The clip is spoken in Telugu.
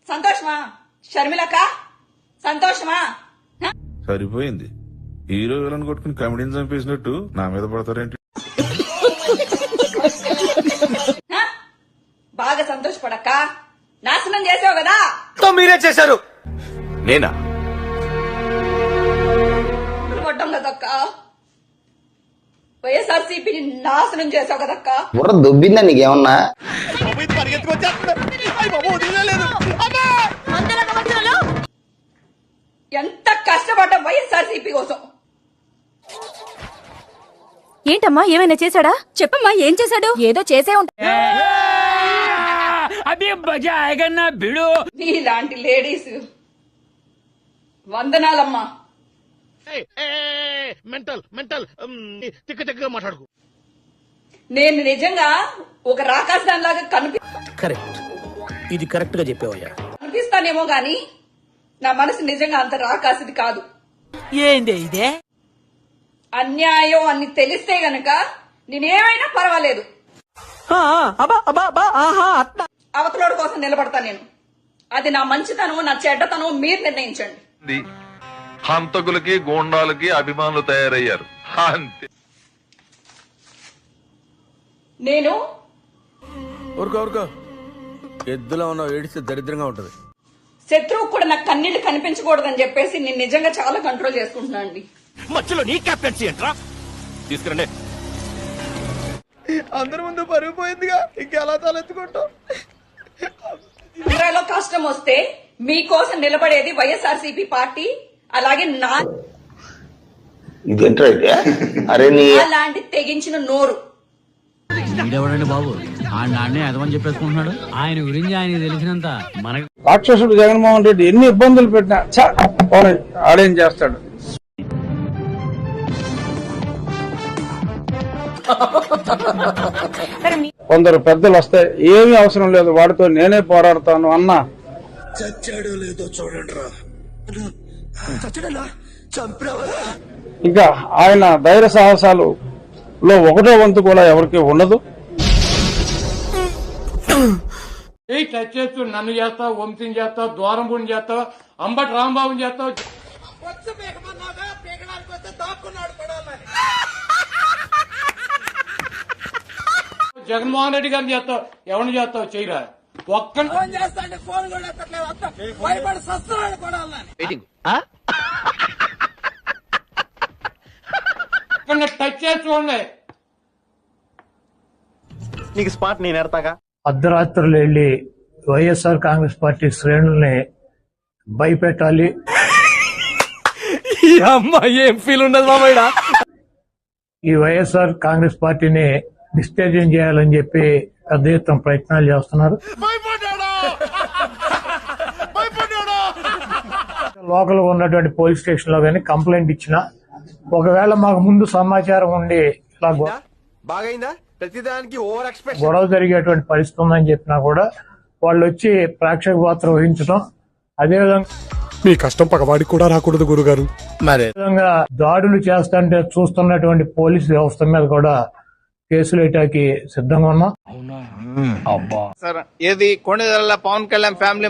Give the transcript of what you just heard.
సంతోషమా షర్మిలక్క? సంతోషమా? సరిపోయింది. హీరో విలన్ కొట్టుకుని కమెడీని చంపేసినట్టు నా మీద పడతారేంటి? బాగా సంతోషపడక్క. నాశనం చేసావు కదా. మీరే చేశారు. నేనా? పడ్డం కదక్క. వైఎస్ఆర్సీపీని నాశనం చేసావు కదక్క. బుర్ర దొబ్బిందా నీకేమన్నా? ఎంత కష్టపడ్డా వైఎస్ఆర్సీపీ కోసం. ఏంటమ్మా ఏమైనా చేశాడా? చెప్పమ్మా ఏం చేశాడు? ఏదో చేసే ఉంటా. నీలాంటి లేడీస్ వందనాలమ్మా. మాట్లాడుకో. నేను నిజంగా ఒక రాకాశ్ దాని లాగా కరెక్ట్, ఇది కరెక్ట్ గా చెప్పావయ్యా. కనిపిస్తానేమో గాని నా మనసు నిజంగా అంత రాకాసిది కాదు. ఏంది ఇదే? అన్యాయం అని తెలిస్తే గనక నేనేమైనా పర్వాలేదు, అవతలోడి కోసం నిలబడతా నేను. అది నా మంచితనం, నా చెడ్డతనం మీరు నిర్ణయించండి. హంతకులకి గోండాలకి అభిమానులు తయారయ్యారు అంతే. నేను ఊరుకో ఎద్దులో ఉన్న ఏడిస్తే దరిద్రంగా ఉంటది. శత్రువు కూడా నాకు కన్నీళ్లు కనిపించకూడదని చెప్పేసి నేను నిజంగా చాలా కంట్రోల్ చేసుకుంటున్నా అండి. మధ్యలో నీ కెప్టెన్సీ ఏంట్రా? తీసుకురండి. అందరి ముందు పరుగు పోయిందిగా, ఇంకెలా తలెత్తుకుంటాం? ఇందులో కష్టం వస్తే మీకోసం నిలబడేది వైఎస్ఆర్సీపీ పార్టీ. అలాగే నా అరే అలాంటి తెగించిన నోరు. ఎవడండి బాబు ఆడిని అదమని చెప్పేసుకుంటున్నాడు. ఆయన గురించి ఆయన తెలిసినంత మనకి. రాక్షసుడు జగన్మోహన్ రెడ్డి ఎన్ని ఇబ్బందులు పెట్టినా ఆడేం చేస్తాడు. కొందరు పెద్దలు వస్తే ఏమీ అవసరం లేదు, వాడితో నేనే పోరాడతాను అన్నా. చచ్చాడో లేదో చూడండి రా. ఇంకా ఆయన ధైర్య సాహసాలు లో ఒకటో వంతు కూడా ఎవరికి ఉండదు. టచ్ చేస్తూ నన్ను చేస్తావు, వంశీని చేస్తావు, ద్వారంపూడిని చేస్తావు, అంబటి రాంబాబుని చేస్తావు. జగన్మోహన్ రెడ్డి గారిని చేస్తావు, ఎవరిని చేస్తావు చేయరా. ఒక్క టచ్ చేసుకోండి. నీకు స్పాట్ నేను ఎడతాగా. అర్ధరాత్రులు వెళ్లి వైఎస్ఆర్ కాంగ్రెస్ పార్టీ శ్రేణుల్ని భయపెట్టాలి. ఈ అమ్మాయి ఏం ఫీల్ ఉండదు మామయ్య. ఈ వైఎస్ఆర్ కాంగ్రెస్ పార్టీని డిస్టర్జన్ చేయాలని చెప్పి పెద్ద ఎత్తున ప్రయత్నాలు చేస్తున్నారు. లోకల్ ఉన్నటువంటి పోలీస్ స్టేషన్ లో గానీ కంప్లైంట్ ఇచ్చినా, ఒకవేళ మాకు ముందు సమాచారం ఉండి ఇలా గొడవ జరిగేటువంటి పరిస్థితి ఉందని చెప్పినా కూడా వాళ్ళు వచ్చి ప్రేక్షక పాత్ర వహించడం, అదేవిధంగా మీ కష్టం పగవాడికి కూడా రాకూడదు గురుగారు. మరి విధంగా దాడులు చేస్తుంటే చూస్తున్నటువంటి పోలీసు వ్యవస్థ మీద కూడా కేసులు వేయటానికి సిద్ధంగా ఉన్నాం. సార్ ఏది కొండదల పవన్ కళ్యాణ్ ఫ్యామిలీ